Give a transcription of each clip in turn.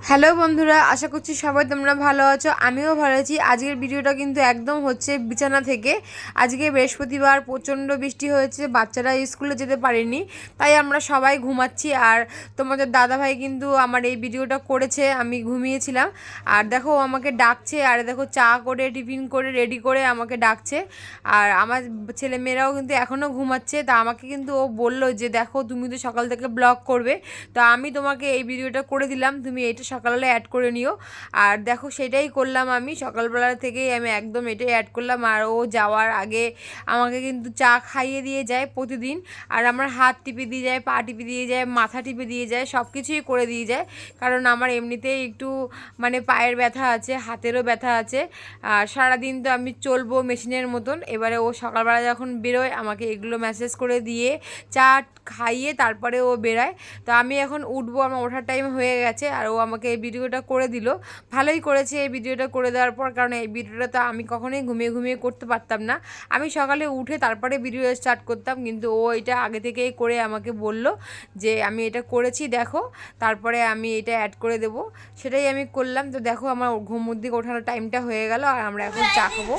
Hello বন্ধুরা, আশা করছি সবাই তোমরা ভালো আছো। আমিও ভালো আছি। আজকের ভিডিওটা কিন্তু একদম হচ্ছে বিছানা থেকে। আজকে বৃহস্পতিবার, প্রচণ্ড বৃষ্টি হয়েছে, বাচ্চারা স্কুলে যেতে পারেনি, তাই আমরা সবাই ঘুমাচ্ছি। আর তোমাদের দাদাভাই কিন্তু আমার এই ভিডিওটা করেছে, আমি ঘুমিয়েছিলাম। আর দেখো আমাকে ডাকছে, আর দেখো চা করে টিফিন করে রেডি করে আমাকে ডাকছে। আর আমার ছেলে মেয়েরাও কিন্তু এখনও ঘুমাচ্ছে। তা আমাকে কিন্তু ও বললো যে দেখো তুমি তো সকাল থেকে ব্লগ করবে, তো আমি তোমাকে এই ভিডিওটা করে দিলাম, তুমি এটা সকালবেলা অ্যাড করে নিও। আর দেখো সেটাই করলাম, আমি সকালবেলা থেকেই আমি একদম এটাই অ্যাড করলাম। আর ও যাওয়ার আগে আমাকে কিন্তু চা খাইয়ে দিয়ে যায় প্রতিদিন। আর আমার হাত টিপে দিয়ে যায়, পা টিপে দিয়ে যায়, মাথা টিপে দিয়ে যায়, সব কিছুই করে দিয়ে যায়। কারণ আমার এমনিতেই একটু মানে পায়ের ব্যথা আছে, হাতেরও ব্যথা আছে। আর সারাদিন তো আমি চলবো মেশিনের মতন। এবারে ও সকালবেলা যখন বেরোয় আমাকে এগুলো মেসেজ করে দিয়ে চা খাইয়ে তারপরে ও বেরায়। তো আমি এখন উঠবো, আমার ওঠার টাইম হয়ে গেছে। আর ও আমাকে এই ভিডিওটা করে দিল, ভালোই করেছে এই ভিডিওটা করে দেওয়ার পর। কারণ এই ভিডিওটা তো আমি কখনোই ঘুমিয়ে ঘুমিয়ে করতে পারতাম না, আমি সকালে উঠে তারপরে ভিডিও স্টার্ট করতাম। কিন্তু ও এটা আগে থেকেই করে আমাকে বলল যে আমি এটা করেছি দেখো, তারপরে আমি এটা অ্যাড করে দেব। সেটাই আমি করলাম। তো দেখো আমার ঘুম দিকে ওঠানোর টাইমটা হয়ে গেল, আর আমরা এখন চা খাবো।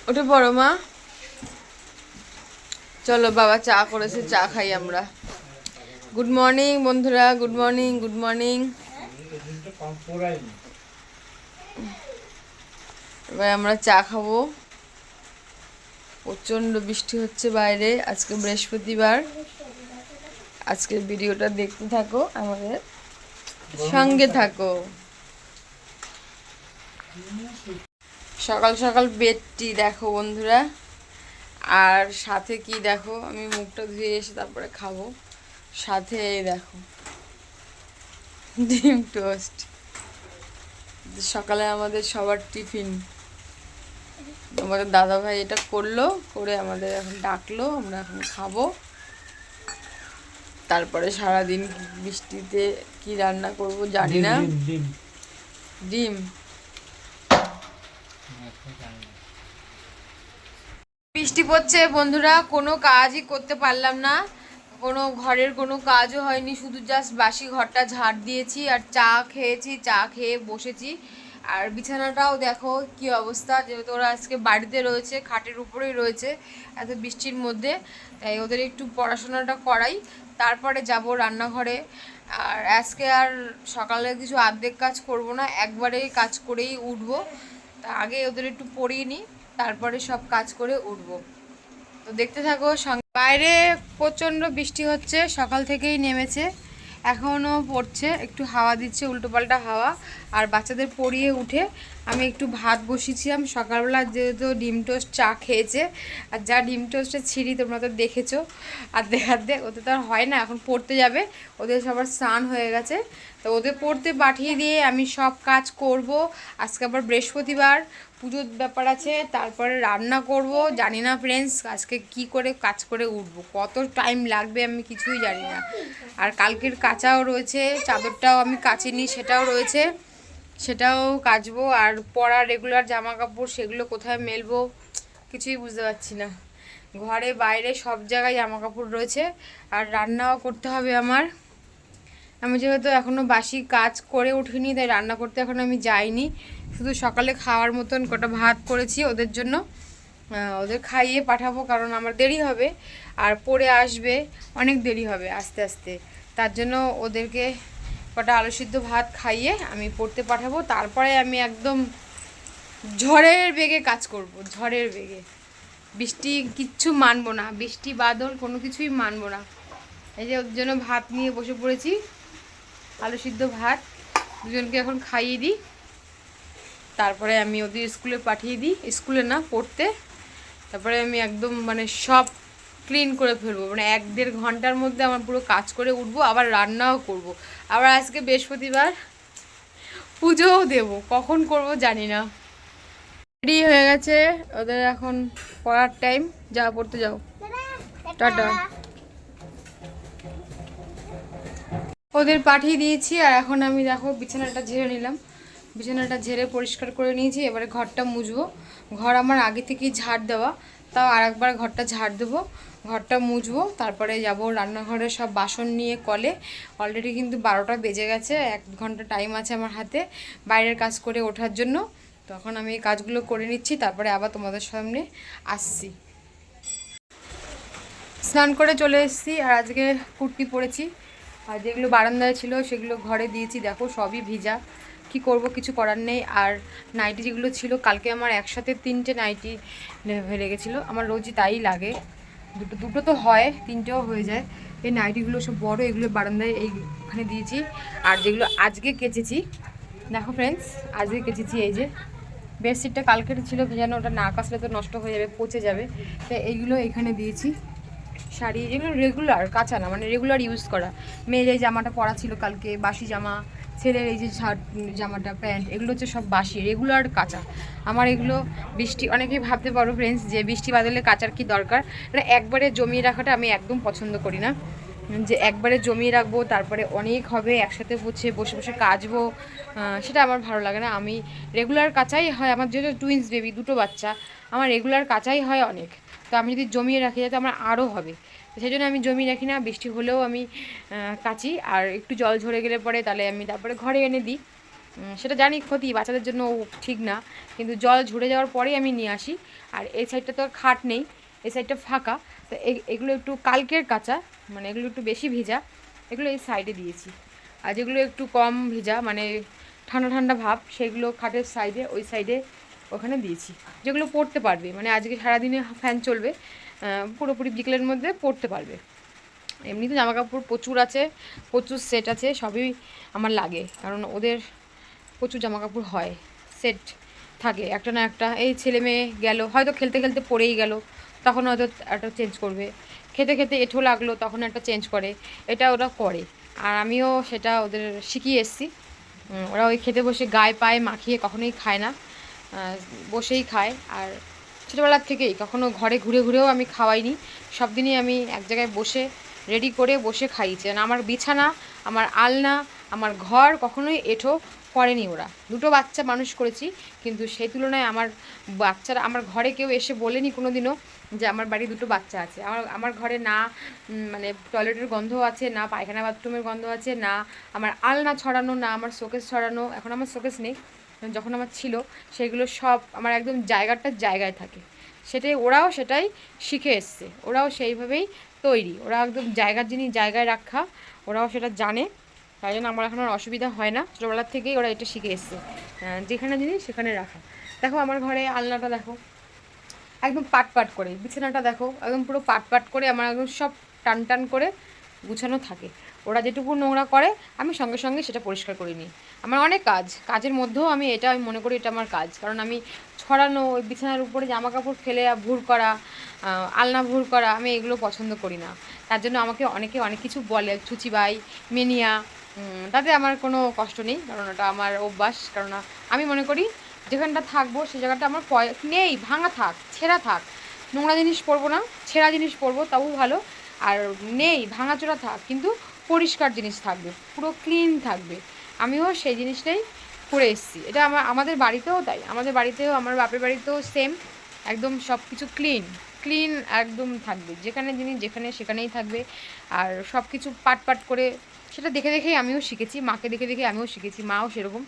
ওঠে পড়ো মা, চলো বাবা চা করেছে, চা খাই আমরা। গুড মর্নিং বন্ধুরা, গুড মর্নিং, গুড মর্নিং। এবার আমরা চা খাবো। প্রচণ্ড বৃষ্টি হচ্ছে বাইরে, আজকে বৃহস্পতিবার। আজকের ভিডিওটা দেখতে থাকো, আমাদের সঙ্গে থাকো। সকাল সকাল বেডটি দেখো বন্ধুরা। আর সাথে কি দেখো, আমি মুখটা ধুয়ে এসে তারপরে খাবো। সাথে এই দেখো ডিম টোস্ট, সকালে আমাদের সবার টিফিন। আমাদের দাদাভাই এটা করলো, করে আমাদের এখন ডাকলো, আমরা এখন খাবো। তারপরে সারাদিন বৃষ্টিতে কি রান্না করব জানি না। ডিম বৃষ্টি পড়ছে বন্ধুরা, কোনো কাজই করতে পারলাম না, কোনো ঘরের কোনো কাজও হয়নি, শুধু জাস্ট বাসি ঘরটা ঝাড় দিয়েছি আর চা খেয়েছি, চা খেয়ে বসেছি। আর বিছানাটাও দেখো কি অবস্থা, যেহেতু ওরা আজকে বাড়িতে রয়েছে, খাটের উপরেই রয়েছে এত বৃষ্টির মধ্যে। তাই ওদের একটু পড়াশোনাটা করাই, তারপরে যাব রান্নাঘরে। আর আজকে আর সকালে কিছু অর্ধেক কাজ করব না, একবারেই কাজ করেই উঠবো। তা আগে ওদের একটু পড়িয়ে নিই, তারপরে সব কাজ করে উঠবো। তো দেখতে থাকো সঙ্গে। বাইরে প্রচণ্ড বৃষ্টি হচ্ছে, সকাল থেকেই নেমেছে, এখনও পড়ছে, একটু হাওয়া দিচ্ছে, উল্টোপাল্টা হাওয়া। আর বাচ্চাদের পড়িয়ে উঠে আমি একটু ভাত বসিয়েছিলাম। সকালবেলা যেহেতু ডিম টোস্ট চা খেয়েছে, আর যা ডিম টোস্টের ছিঁড়ি তোমরা তো দেখেছো, আর দেখাতে ওদের তো আর হয় না, এখন পড়তে যাবে, ওদের সবার স্নান হয়ে গেছে। তো ওদের পড়তে পাঠিয়ে দিয়ে আমি সব কাজ করব। আজকে আবার বৃহস্পতিবার, পুজোর ব্যাপার আছে, তারপরে রান্না করব। জানি না ফ্রেন্ডস আজকে কি করে কাজ করে উঠবো, কত টাইম লাগবে আমি কিছুই জানি না। আর কালকের কাচাও রয়েছে, চাদরটাও আমি কাচিনি, সেটাও রয়েছে, সেটাও কাচবো। আর পরা রেগুলার জামা কাপড় সেগুলো কোথায় মেলবো কিছুই বুঝতে পারছি না। ঘরে বাইরে সব জায়গায় জামা কাপড় রয়েছে। আর রান্নাও করতে হবে আমার। আমি যেহেতু এখনও বাসি কাজ করে উঠিনি, তাই রান্না করতে এখন আমি যাইনি, শুধু সকালে খাওয়ার মতন কটা ভাত করেছি ওদের জন্য, ওদের খাইয়ে পাঠাবো, কারণ আমার দেরি হবে। আর পড়ে আসবে, অনেক দেরি হবে আস্তে আস্তে, তার জন্য ওদেরকে কটা আলু সিদ্ধ ভাত খাইয়ে আমি পড়তে পাঠাবো। তারপরে আমি একদম ঝড়ের বেগে কাজ করব, ঝড়ের বেগে। বৃষ্টি কিচ্ছু মানবো না, বৃষ্টি বাদল কোনো কিছুই মানবো না। এই যে ওদের জন্য ভাত নিয়ে বসে পড়েছি, আলু সিদ্ধ ভাত, দুজনকে এখন খাইয়ে দিই, তারপরে আমি ওদের স্কুলে পাঠিয়ে দিই, স্কুলে না পড়তে। তারপরে আমি একদম মানে সব ক্লিন করে ফেলবো, মানে 1-1.5 ঘন্টার মধ্যে আমার পুরো কাজ করে উঠবো, আবার রান্নাও করব। আবার আজকে বৃহস্পতিবার, পুজোও দেব, কখন করব জানি না। রেডি হয়ে গেছে, ওদের এখন পড়ার টাইম, যাও পড়তে যাও, টাটা। ওদের পাঠিয়ে দিয়েছি, আর এখন আমি দেখো বিছানাটা ঝেড়ে নিলাম, বিছানাটা ঝেড়ে পরিষ্কার করে নিয়েছি। এবারে ঘরটা মুছবো। ঘর আমার আগে থেকেই ঝাড় দেওয়া, তাও আর একবার ঘরটা ঝাড় দেবো। ঘরটা মুছবো, তারপরে যাব রান্নাঘরে সব বাসন নিয়ে কলে। অলরেডি কিন্তু 12টা বেজে গেছে, 1 ঘন্টা টাইম আছে আমার হাতে বাইরের কাজ করে ওঠার জন্য। তখন আমি এই কাজগুলো করে নিচ্ছি, তারপরে আবার তোমাদের সামনে আসছি। স্নান করে চলে এসেছি, আর আজকে কুর্তি পরেছি, আর যেগুলো বারান্দায় ছিল সেগুলো ঘরে দিয়েছি। দেখো সবই ভিজা, কি করব, কিছু করার নেই। আর নাইটি যেগুলো ছিল, কালকে আমার একসাথে 3টে নাইটি লেগেছিলো। আমার রোজই তাই লাগে, দুটো দুটো তো হয়, 3টেও হয়ে যায়। এই নাইটিগুলো সব বড়, এগুলো বারান্দায় এইখানে দিয়েছি। আর যেগুলো আজকে কেচেছি, দেখো ফ্রেন্ডস, আজকে কেচেছি এই যে বেডশিটটা, কালকের ছিল ভেজানো, ওটা না কাচলে তো নষ্ট হয়ে যাবে, পচে যাবে। তো এইগুলো এখানে দিয়েছি। শাড়ি যেগুলো রেগুলার কাঁচা না, মানে রেগুলার ইউজ করা। মেয়ের এই জামাটা পরা ছিল কালকে, বাসি জামা। ছেলের এই যে শার্ট, জামাটা, প্যান্ট, এগুলো হচ্ছে সব বাসি, রেগুলার কাঁচা। আমার এগুলো বৃষ্টি, অনেকেই ভাবতে পারো ফ্রেন্ডস যে বৃষ্টি বাদলে কাচার কি দরকার। মানে একবারে জমিয়ে রাখাটা আমি একদম পছন্দ করি না, যে একবারে জমিয়ে রাখবো, তারপরে অনেক হবে একসাথে বসে বসে কাচবো, সেটা আমার ভালো লাগে না। আমি রেগুলার কাচাই হয়, আমার যেহেতু টুইন্স বেবি, 2টো বাচ্চা, আমার রেগুলার কাচাই হয় অনেক। তো আমি যদি জমিয়ে রাখি যাতে আমার আরও হবে, সেই জন্য আমি জমিয়ে রাখি না। বৃষ্টি হলেও আমি কাচি, আর একটু জল ঝরে গেলে পরে তাহলে আমি তারপরে ঘরে এনে দিই। সেটা জানি ক্ষতি, বাচ্চাদের জন্য ঠিক না, কিন্তু জল ঝরে যাওয়ার পরেই আমি নিয়ে আসি। আর এই সাইডটা তো আর খাট নেই, এই সাইডটা ফাঁকা। তো এগুলো একটু কালকের কাঁচা, মানে এগুলো একটু বেশি ভেজা, এগুলো এই সাইডে দিয়েছি। আর যেগুলো একটু কম ভেজা, মানে ঠান্ডা ঠান্ডা ভাব, সেগুলো খাটের সাইডে, ওই সাইডে ওখানে দিয়েছি। যেগুলো পড়তে পারবে, মানে আজকে সারাদিনে ফ্যান চলবে, পুরোপুরি বিকেলের মধ্যে পড়তে পারবে। এমনিতে জামা কাপড় প্রচুর আছে, প্রচুর সেট আছে, সবই আমার লাগে, কারণ ওদের প্রচুর জামা কাপড় হয়, সেট থাকে একটা না একটা। এই ছেলে মেয়ে গেল, হয়তো খেলতে খেলতে পড়েই গেল, তখন হয়তো একটা চেঞ্জ করবে। খেতে খেতে এঁঠো লাগলো, তখন একটা চেঞ্জ করে, এটা ওরা করে। আর আমিও সেটা ওদের শিখিয়ে এসেছি। ওরা ওই খেতে বসে গায়ে পায়ে মাখিয়ে কখনোই খায় না, বসেই খায়। আর ছোটোবেলার থেকেই কখনো ঘরে ঘুরে ঘুরেও আমি খাওয়াইনি, সব দিনই আমি এক জায়গায় বসে রেডি করে বসে খাইয়েছি। আমার বিছানা, আমার আলনা, আমার ঘর কখনোই এঁঠো করেনি ওরা। 2টো বাচ্চা মানুষ করেছি, কিন্তু সেই তুলনায় আমার বাচ্চারা, আমার ঘরে কেউ এসে বলেনি কোনো দিনও যে আমার বাড়ি 2টো বাচ্চা আছে। আমার ঘরে না মানে টয়লেটের গন্ধ আছে, না পায়খানা বাথরুমের গন্ধ আছে, না আমার আলনা ছড়ানো, না আমার শোকেস ছড়ানো। এখন আমার শোকেস নেই, যখন আমার ছিল সেগুলো সব আমার একদম জায়গাটার জায়গায় থাকে। ওরাও সেটাই শিখে এসছে, ওরাও সেইভাবেই তৈরি, ওরা একদম জায়গার জিনিস জায়গায় রাখা, ওরাও সেটা জানে। তাই জন্য আমার এখন আর অসুবিধা হয় না, ছোটোবেলার থেকেই ওরা এটা শিখে এসছে, যেখানে জিনিস সেখানে রাখা। দেখো আমার ঘরে আলনাটা দেখো একদম পাট পাট করে, বিছানাটা দেখো একদম পুরো পাট পাট করে, আমার একদম সব টান টান করে গুছানো থাকে। ওরা যেটুকু নোংরা করে আমি সঙ্গে সঙ্গে সেটা পরিষ্কার করে নিই। আমার অনেক কাজের মধ্যেও আমি মনে করি এটা আমার কাজ, কারণ আমি ছড়ানো ওই বিছানার উপরে জামা কাপড় ফেলে ভুর করা, আলনা ভুর করা, আমি এগুলো পছন্দ করি না। তার জন্য আমাকে অনেকে অনেক কিছু বলে, ছুচিবাই, মেনিয়া, তাতে আমার কোনো কষ্ট নেই, কারণ ওটা আমার অভ্যাস। কারণ আমি মনে করি যেখানটা থাকবো সেই জায়গাটা আমার নেই, ভাঙা থাক, ছেঁড়া থাক, নোংরা জিনিস পরবো না, ছেঁড়া জিনিস পরবো তাও ভালো। আর নেই, ভাঙাচোরা থাক, কিন্তু পরিষ্কার জিনিস থাকবে, পুরো ক্লিন থাকবে। আমিও সেই জিনিসটাই করে এসেছি। এটা আমাদের বাড়িতেও তাই, আমাদের বাড়িতেও, আমার বাপের বাড়িতেও সেম, একদম সব কিছু ক্লিন ক্লিন একদম থাকবে, যেখানে জিনিস যেখানে সেখানেই থাকবে। আর সব কিছু পাট পাট করে, সেটা দেখে দেখেই আমিও শিখেছি, মাকে দেখে দেখে আমিও শিখেছি। মাও সেরকম,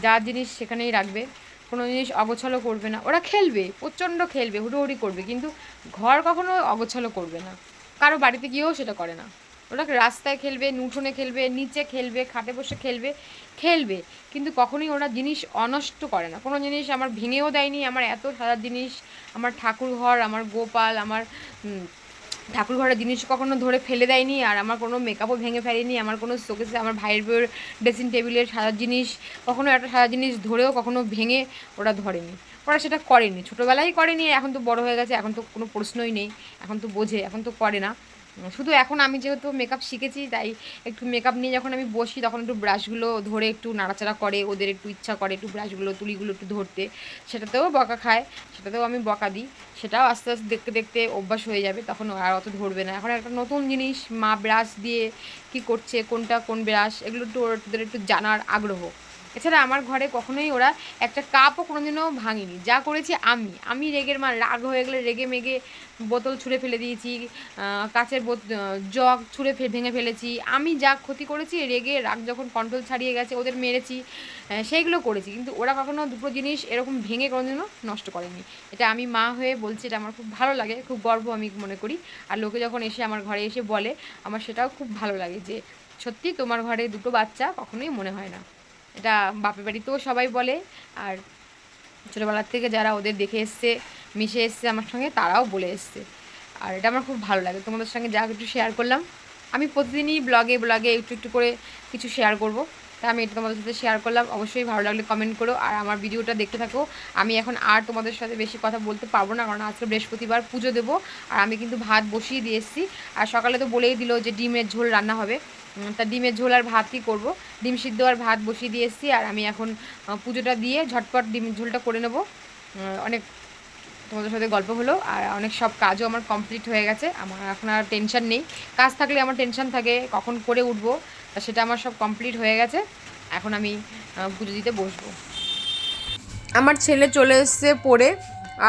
যা জিনিস সেখানেই রাখবে, কোনো জিনিস অগোছালো করবে না। ওরা খেলবে, প্রচণ্ড খেলবে, হুড়োহুড়ি করবে, কিন্তু ঘর কখনো অগোছালো করবে না, কারো বাড়িতে গিয়েও সেটা করে না। ওরা রাস্তায় খেলবে, উঠোনে খেলবে, নিচে খেলবে, খাটে বসে খেলবে, খেলবে, কিন্তু কখনোই ওরা জিনিস অনষ্ট করে না। কোনো জিনিস আমার ভেঙেও দেয়নি। আমার এত সারা জিনিস, আমার ঠাকুর ঘর, আমার গোপাল, আমার ঠাকুর ঘরের জিনিস কখনো ধরে ফেলে দেয়নি। আর আমার কোনো মেকআপও ভেঙে ফেলেনি। আমার কোনো শোকেসে, আমার ভাইয়ের বইয়ের ড্রেসিং টেবিলের সাদা জিনিস কখনো, একটা সাদা জিনিস ধরেও কখনো ভেঙে ওরা ধরেনি, ওরা সেটা করেনি, ছোটোবেলায় করেনি। এখন তো বড় হয়ে গেছে, এখন তো কোনো প্রশ্নই নেই, এখন তো বোঝে, এখন তো করে না। শুধু এখন আমি যেহেতু মেকআপ শিখেছি, তাই একটু মেকআপ নিয়ে যখন আমি বসি, তখন একটু ব্রাশগুলো ধরে একটু নাড়াচাড়া করে, ওদের একটু ইচ্ছা করে একটু ব্রাশগুলো, তুলিগুলো একটু ধরতে, সেটাতেও বকা খায়, সেটাতেও আমি বকা দিই। সেটাও আস্তে আস্তে দেখতে দেখতে অভ্যাস হয়ে যাবে, তখন আর অত ধরবে না। এখন একটা নতুন জিনিস, মা ব্রাশ দিয়ে কি করছে, কোনটা কোন ব্রাশ, এগুলো একটু ওদের একটু জানার আগ্রহ, এছাড়া আমার ঘরে কখনোই ওরা একটা কাপও কোনোদিনও ভাঙেনি। যা করেছি আমি রেগের মার, রাগ হয়ে গেলে রেগে মেগে বোতল ছুঁড়ে ফেলে দিয়েছি, কাচের জগ ছুঁড়ে ভেঙে ফেলেছি। আমি যা ক্ষতি করেছি রেগে, রাগ যখন কন্ট্রোল ছাড়িয়ে গেছে ওদের মেরেছি, সেইগুলো করেছি। কিন্তু ওরা কখনো দুটো জিনিস এরকম ভেঙে কোনোদিনও নষ্ট করেনি। এটা আমি মা হয়ে বলছি, এটা আমার খুব ভালো লাগে, খুব গর্ব আমি মনে করি। আর লোকে যখন এসে আমার ঘরে এসে বলে, আমার সেটাও খুব ভালো লাগে যে সত্যি তোমার ঘরে দুটো বাচ্চা কখনোই মনে হয় না। এটা বাপের বাড়িতেও সবাই বলে, আর ছোটোবেলার থেকে যারা ওদের দেখে এসছে, মিশে এসছে আমার সঙ্গে, তারাও বলে এসছে। আর এটা আমার খুব ভালো লাগে। তোমাদের সঙ্গে যা একটু শেয়ার করলাম, আমি প্রতিদিনই ব্লগে একটু একটু করে কিছু শেয়ার করব, তা আমি এটা তোমাদের সাথে শেয়ার করলাম। অবশ্যই ভালো লাগলে কমেন্ট করো, আর আমার ভিডিওটা দেখতে থাকো। আমি এখন আর তোমাদের সাথে বেশি কথা বলতে পারবো না, কারণ আজকে বৃহস্পতিবার, পুজো দেবো। আর আমি কিন্তু ভাত বসিয়ে দিয়ে এসেছি। আর সকালে তো বলেই দিল যে ডিমের ঝোল রান্না হবে, তা ডিমের ঝোল আর ভাতই করব। ডিম সিদ্ধ আর ভাত বসিয়ে দিয়ে এসেছি। আর আমি এখন পুজোটা দিয়ে ঝটপট ডিমের ঝোলটা করে নেবো। অনেক তোমাদের সাথে গল্প হলো, আর অনেক সব কাজও আমার কমপ্লিট হয়ে গেছে। আমার এখন আর টেনশন নেই। কাজ থাকলে আমার টেনশন থাকে কখন করে উঠবো, তা সেটা আমার সব কমপ্লিট হয়ে গেছে। এখন আমি পুজো দিতে বসবো। আমার ছেলে চলে এসছে পড়ে,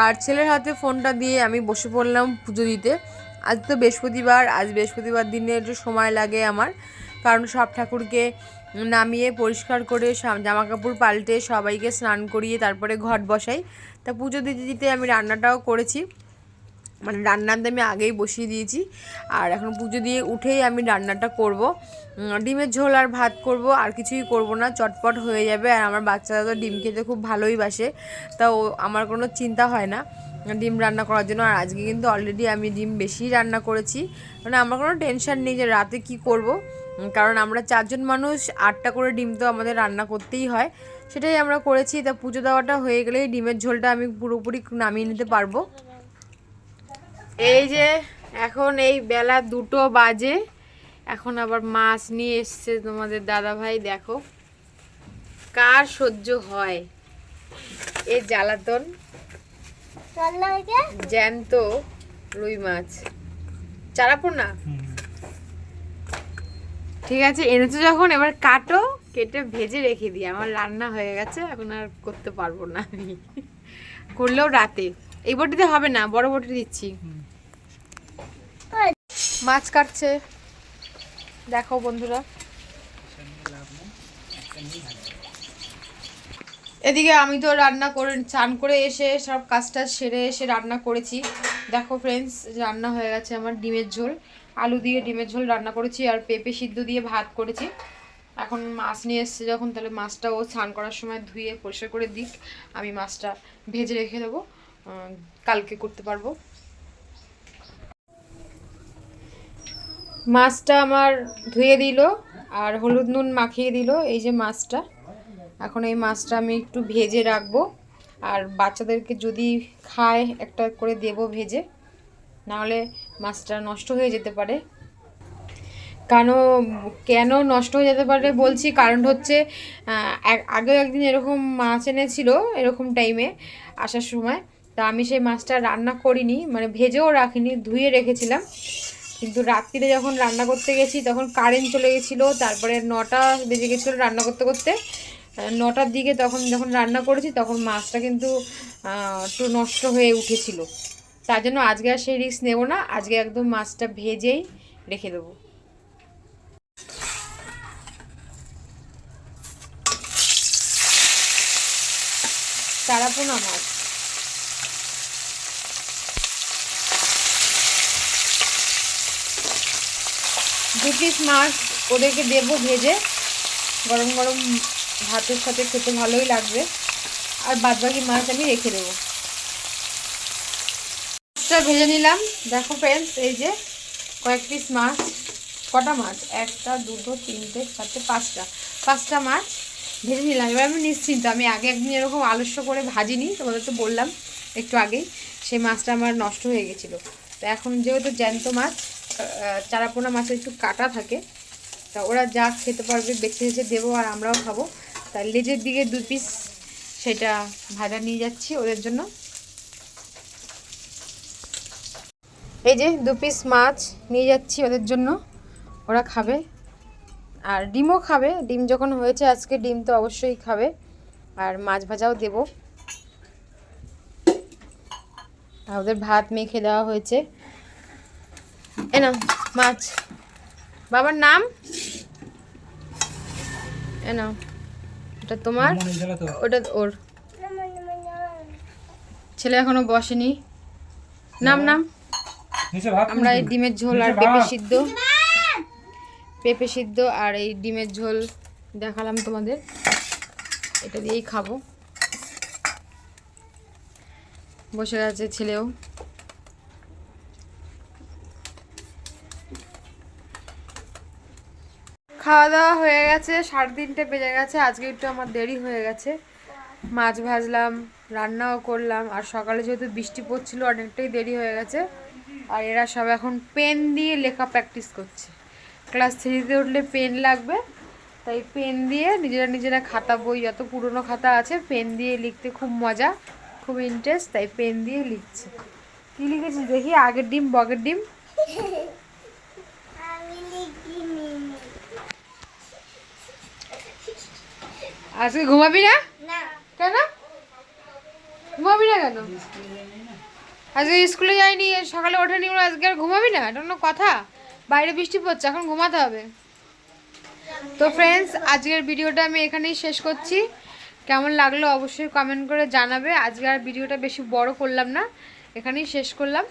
আর ছেলের হাতে ফোনটা দিয়ে আমি বসে পড়লাম পুজো দিতে। আজ তো বৃহস্পতিবার, আজ বৃহস্পতিবার দিনে একটু সময় লাগে আমার, কারণ সব ঠাকুরকে নামিয়ে পরিষ্কার করে জামা কাপড় পাল্টে সবাইকে স্নান করিয়ে তারপরে ঘট বসাই। তা পুজো দিতে দিতে আমি রান্নাটাও করেছি, মানে রান্নাতে আমি আগেই বসিয়ে দিয়েছি। আর এখন পুজো দিয়ে উঠেই আমি রান্নাটা করব। ডিমের ঝোল আর ভাত করব, আর কিছুই করব না, চটপট হয়ে যাবে। আর আমার বাচ্চারা তো ডিম খেতে খুব ভালোই বাসে, তা আমার কোনো চিন্তা হয় না ডিম রান্না করার জন্য। আর আজকে কিন্তু অলরেডি আমি ডিম বেশি রান্না করেছি, মানে আমার কোনো টেনশন নেই যে রাতে কি করব, কারণ আমরা 4 জন মানুষ, 8টা করে ডিম তো আমাদের রান্না করতেই হয়, সেটাই আমরা করেছি। তা পুজো দেওয়াটা হয়ে গেলেই ডিমের ঝোলটা আমি পুরোপুরি নামিয়ে নিতে পারবো। এই যে এখন এই বেলা 2টো বাজে, এখন আবার মাছ নিয়ে এসছে তোমাদের দাদা ভাই। দেখো কার সহ্য হয় এই জ্বালাতন। জ্যান্ত রুই মাছ, চারাপো না, ঠিক আছে এনেছো যখন এবার কাটো, কেটে ভেজে রেখে দিই। আমার রান্না হয়ে গেছে, এখন আর করতে পারবো না আমি, করলেও রাতে। এই বটিতে হবে না, বড় বটি দিচ্ছি। মাছ কাটছে দেখো বন্ধুরা। এদিকে আমি তো রান্না করে চান করে এসে সব কাজটা সেরে এসে রান্না করেছি। দেখো ফ্রেন্ডস, রান্না হয়ে গেছে আমার ডিমের ঝোল, আলু দিয়ে ডিমের ঝোল রান্না করেছি, আর পেঁপে সিদ্ধ দিয়ে ভাত করেছি। এখন মাছ নিয়ে এসছে যখন, তাহলে মাছটা ও স্নান করার সময় ধুয়ে পরিষ্কার করে দিক, আমি মাছটা ভেজে রেখে দেবো, কালকে করতে পারবো। মাছটা আমার ধুয়ে দিল আর হলুদ নুন মাখিয়ে দিল, এই যে মাছটা। এখন এই মাছটা আমি একটু ভেজে রাখবো, আর বাচ্চাদেরকে যদি খায় একটা করে দেব ভেজে, নাহলে মাছটা নষ্ট হয়ে যেতে পারে। কেন নষ্ট হয়ে যেতে পারে বলছি, কারণ হচ্ছে আগেও একদিন এরকম মাছ এনেছিল এরকম টাইমে আসার সময়, তা আমি সেই মাছটা রান্না করিনি, মানে ভেজেও রাখিনি, ধুয়ে রেখেছিলাম। কিন্তু রাত্রিরে যখন রান্না করতে গেছি তখন কারেন্ট চলে গেছিলো, তারপরে 9টা বেজে গেছিলো রান্না করতে করতে। 9টার দিকে তখন যখন রান্না করেছি তখন মাছটা কিন্তু একটু নষ্ট হয়ে উঠেছিল। তার জন্য আজকে আর সেই রিস্ক নেব না, আজকে একদম মাছটা ভেজেই রেখে দেবো। চারাপোনা মাছ, দু পিস মাছ ওদেরকে দেবো ভেজে, গরম গরম ভাতের সাথে খেতে ভালোই লাগবে। আর বাদবাকি মাছ আমি রেখে দেবো। মাছটা ভেজে নিলাম। দেখো ফ্রেন্ডস, এই যে কয়েক পিস মাছ, কটা মাছ, 1টা 2টো 3টে 4টে 5টা মাছ ভেজে নিলাম। এবার আমি নিশ্চিন্ত, আমি আগে একদিন এরকম আলস্য করে ভাজিনি, তোমাদের তো বললাম একটু আগেই, সেই মাছটা আমার নষ্ট হয়ে গেছিলো। তো এখন যেহেতু জ্যান্ত মাছ, চারাপোনা মাছের একটু কাটা থাকে, তা ওরা যা খেতে পারবে বেছে বেছে দেবো, আর আমরাও খাবো। তার লেজের দিকে 2 পিস সেটা ভাজা নিয়ে যাচ্ছি ওদের জন্য। এই যে 2 পিস মাছ নিয়ে যাচ্ছি ওদের জন্য, ওরা খাবে। আর ডিমও খাবে, ডিম যখন হয়েছে আজকে ডিম তো অবশ্যই খাবে। আর মাছ ভাজাও দেবো। আর ওদের ভাত মেখে দেওয়া হয়েছে। এ না মাছ, বাবার নাম এ নাও, এটা তোমার, ওটা ওর। ছেলে এখনো বসেনি। নাম নাম। আমরা এই ডিমের ঝোল আর পেঁপে সিদ্ধ আর এই ডিমের ঝোল দেখালাম তোমাদের, এটা দিয়েই খাবো। বসে আছে ছেলেও। খাওয়া দাওয়া হয়ে গেছে, 3:30 বেজে গেছে। আজকে একটু আমার দেরি হয়ে গেছে। মাছ ভাজলাম, রান্নাও করলাম, আর সকালে যেহেতু বৃষ্টি পড়ছিল অনেকটাই দেরি হয়ে গেছে। আর এরা সব এখন পেন দিয়ে লেখা প্র্যাকটিস করছে। ক্লাস 3-তে উঠলে পেন লাগবে, তাই পেন দিয়ে নিজেরা খাতা, বই যত পুরনো খাতা আছে পেন দিয়ে লিখতে খুব মজা, খুব ইন্টারেস্ট, তাই পেন দিয়ে লিখছে। কী লিখেছিস দেখি? আগের ডিম বগের ডিম। আজকে ঘুমাবি না? কেন ঘুমাবি না কেন? আজকে স্কুলে যাইনি, সকালে ওঠেনি, আজকে আর ঘুমাবি না? এটা কোনো কথা? বাইরে বৃষ্টি পড়ছে, এখন ঘুমাতে হবে। তো ফ্রেন্ডস, আজকের ভিডিওটা আমি এখানেই শেষ করছি। কেমন লাগলো অবশ্যই কমেন্ট করে জানাবে। আজকে আর ভিডিওটা বেশি বড় করলাম না, এখানেই শেষ করলাম।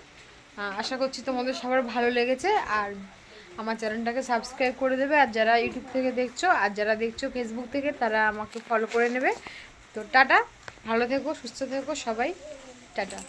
আশা করছি তোমাদের সবার ভালো লেগেছে। আর আমার চ্যানেলটাকে সাবস্ক্রাইব করে দেবে, আর যারা ইউটিউব থেকে দেখছো আর যারা দেখছো ফেসবুক থেকে, তারা আমাকে ফলো করে নেবে। তো টাটা, ভালো থেকো, সুস্থ থেকো সবাই, টাটা।